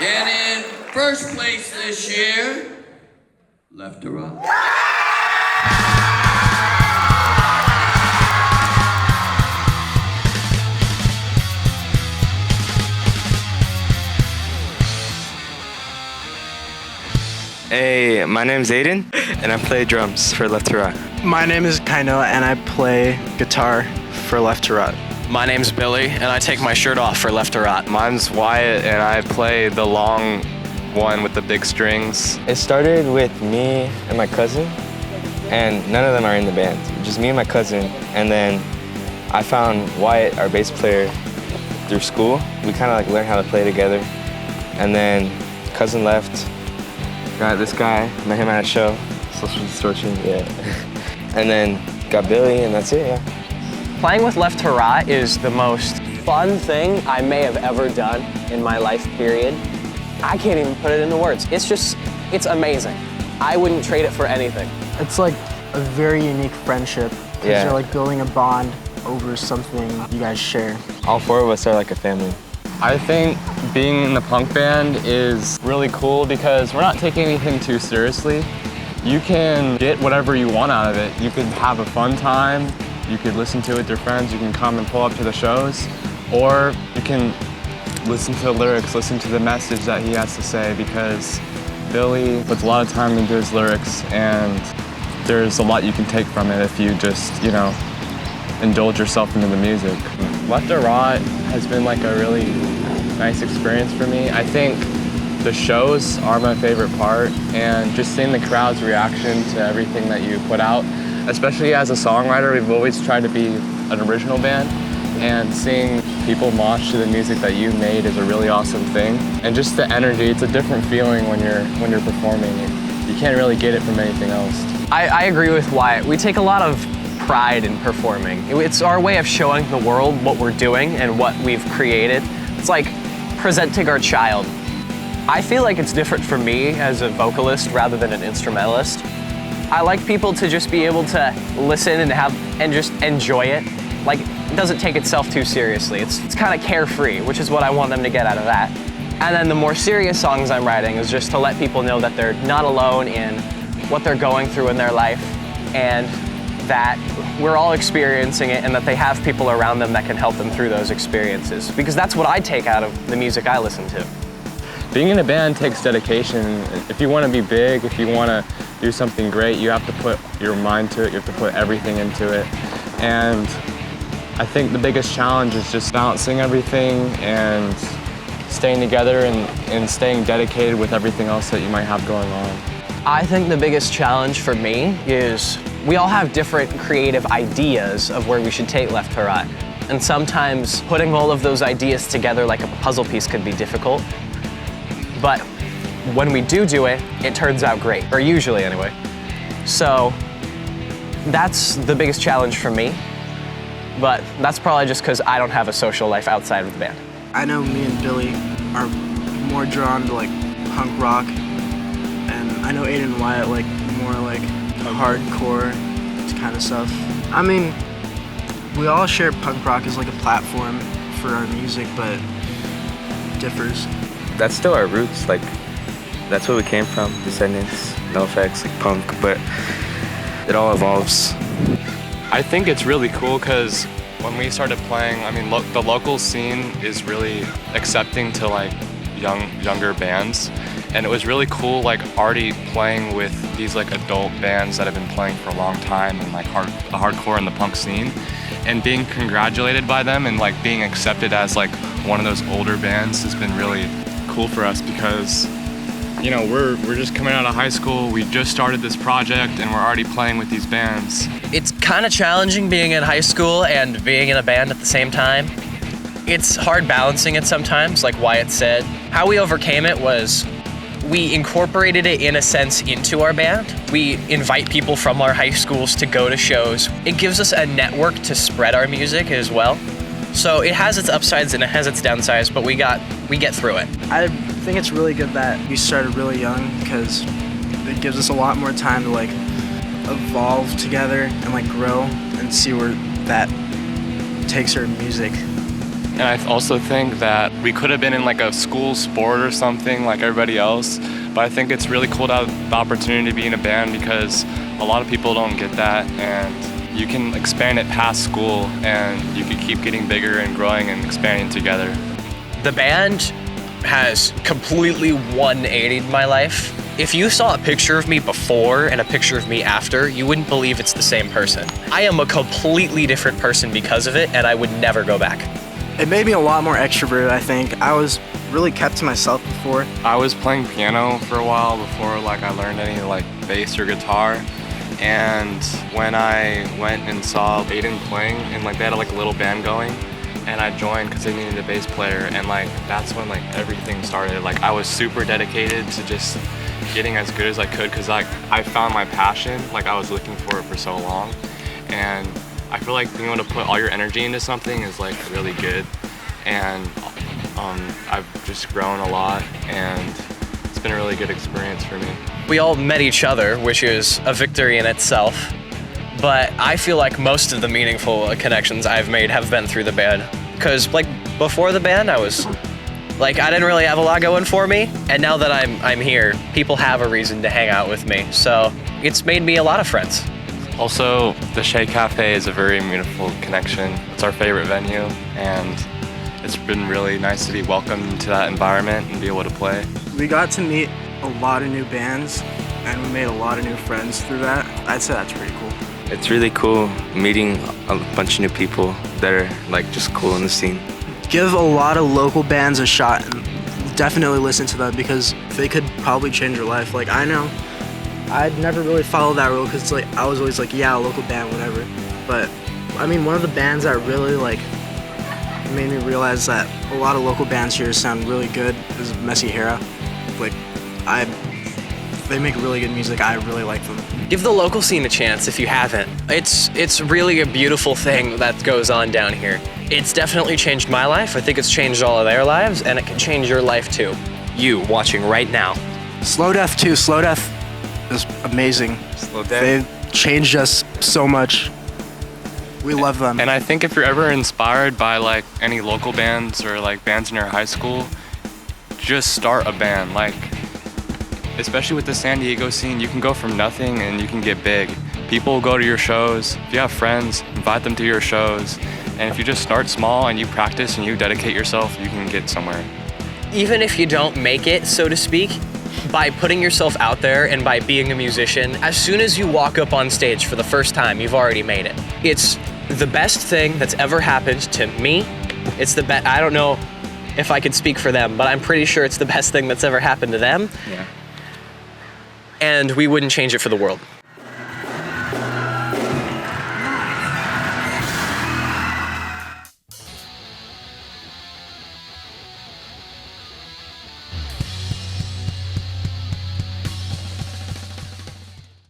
And in first place this year, left or right? Hey, my name's Aiden, and I play drums for Left to Right. My name is Kaino, and I play guitar for Left to Right. My name's Billy, and I take my shirt off for Left to Right. Mine's Wyatt, and I play the long one with the big strings. It started with me and my cousin, and none of them are in the band. Just me and my cousin, and then I found Wyatt, our bass player, through school. We kind of like learned how to play together, and then cousin left. Got this guy, met him at a show, Social Distortion, yeah. And then got Billy, and that's it, yeah. Playing with Left to Right is the most fun thing I may have ever done in my life, period. I can't even put it into words. It's amazing. I wouldn't trade it for anything. It's like a very unique friendship, because Yeah. you're like building a bond over something you guys share. All four of us are like a family. I think being in the punk band is really cool because we're not taking anything too seriously. You can get whatever you want out of it. You could have a fun time, you could listen to it with your friends, you can come and pull up to the shows, or you can listen to the lyrics, listen to the message that he has to say, because Billy puts a lot of time into his lyrics, and there's a lot you can take from it if you just, indulge yourself into the music. Left to Right has been like a really nice experience for me. I think the shows are my favorite part, and just seeing the crowd's reaction to everything that you put out, especially as a songwriter, we've always tried to be an original band, and seeing people mosh to the music that you made is a really awesome thing. And just the energy, it's a different feeling when you're performing. You can't really get it from anything else. I agree with Wyatt. We take a lot of pride in performing. It's our way of showing the world what we're doing and what we've created. It's like presenting our child. I feel like it's different for me as a vocalist rather than an instrumentalist. I like people to just be able to listen and just enjoy it. Like, it doesn't take itself too seriously. It's kind of carefree, which is what I want them to get out of that. And then the more serious songs I'm writing is just to let people know that they're not alone in what they're going through in their life, and that we're all experiencing it, and that they have people around them that can help them through those experiences. Because that's what I take out of the music I listen to. Being in a band takes dedication. If you want to be big, if you want to do something great, you have to put your mind to it, you have to put everything into it. And I think the biggest challenge is just balancing everything and staying together and staying dedicated with everything else that you might have going on. I think the biggest challenge for me is we all have different creative ideas of where we should take Left to Right. And sometimes putting all of those ideas together like a puzzle piece can be difficult. But when we do it, it turns out great, or usually anyway. So that's the biggest challenge for me. But that's probably just because I don't have a social life outside of the band. I know me and Billy are more drawn to like punk rock, and I know Aiden and Wyatt like more like hardcore kind of stuff. I mean, we all share punk rock as like a platform for our music, but it differs. That's still our roots, like, that's where we came from, Descendants, NoFX, like punk, but it all evolves. I think it's really cool because when we started playing, I mean, the local scene is really accepting to like younger bands, and it was really cool like already playing with these like adult bands that have been playing for a long time and like the hardcore and the punk scene, and being congratulated by them and like being accepted as like one of those older bands has been really cool for us, because we're just coming out of high school, we just started this project, and we're already playing with these bands. It's kind of challenging being in high school and being in a band at the same time. It's hard balancing it sometimes, like Wyatt said. How we overcame it was we incorporated it in a sense into our band. We invite people from our high schools to go to shows. It gives us a network to spread our music as well. So it has its upsides and it has its downsides, but we get through it. I think it's really good that we started really young, because it gives us a lot more time to like evolve together and like grow and see where that takes our music. And I also think that we could have been in like a school sport or something like everybody else, but I think it's really cool to have the opportunity to be in a band because a lot of people don't get that, and you can expand it past school and you can keep getting bigger and growing and expanding together. The band has completely 180'd my life. If you saw a picture of me before and a picture of me after, you wouldn't believe it's the same person. I am a completely different person because of it, and I would never go back. It made me a lot more extroverted, I think. I was really kept to myself before. I was playing piano for a while before like I learned any like bass or guitar. And when I went and saw Aiden playing and like they had like a little band going, and I joined because they needed a bass player, and like that's when like everything started. Like I was super dedicated to just getting as good as I could because like I found my passion. Like I was looking for it for so long, and I feel like being able to put all your energy into something is like really good, and I've just grown a lot, and it's been a really good experience for me. We all met each other, which is a victory in itself, but I feel like most of the meaningful connections I've made have been through the band. Because like before the band, I didn't really have a lot going for me, and now that I'm here, people have a reason to hang out with me, so it's made me a lot of friends. Also, the Shea Cafe is a very meaningful connection. It's our favorite venue, and it's been really nice to be welcomed into that environment and be able to play. We got to meet a lot of new bands, and we made a lot of new friends through that. I'd say that's pretty cool. It's really cool meeting a bunch of new people that are like just cool in the scene. Give a lot of local bands a shot and definitely listen to them because they could probably change your life. Like I know I'd never really followed that rule because like I was always like, yeah, a local band, whatever. But I mean, one of the bands that really like made me realize that a lot of local bands here sound really good is Messy Hera. Like they make really good music. I really like them. Give the local scene a chance if you haven't. It's really a beautiful thing that goes on down here. It's definitely changed my life. I think it's changed all of their lives, and it can change your life too. You watching right now. Slow Death too. Slow Death is amazing. Slow Death. They've changed us so much. We love them. And I think if you're ever inspired by like any local bands or like bands in your high school, just start a band. Like, especially with the San Diego scene, you can go from nothing and you can get big. People will go to your shows. If you have friends, invite them to your shows. And if you just start small and you practice and you dedicate yourself, you can get somewhere. Even if you don't make it, so to speak, by putting yourself out there and by being a musician, as soon as you walk up on stage for the first time, you've already made it. It's the best thing that's ever happened to me. It's the best. I don't know if I could speak for them, but I'm pretty sure it's the best thing that's ever happened to them. Yeah. And we wouldn't change it for the world.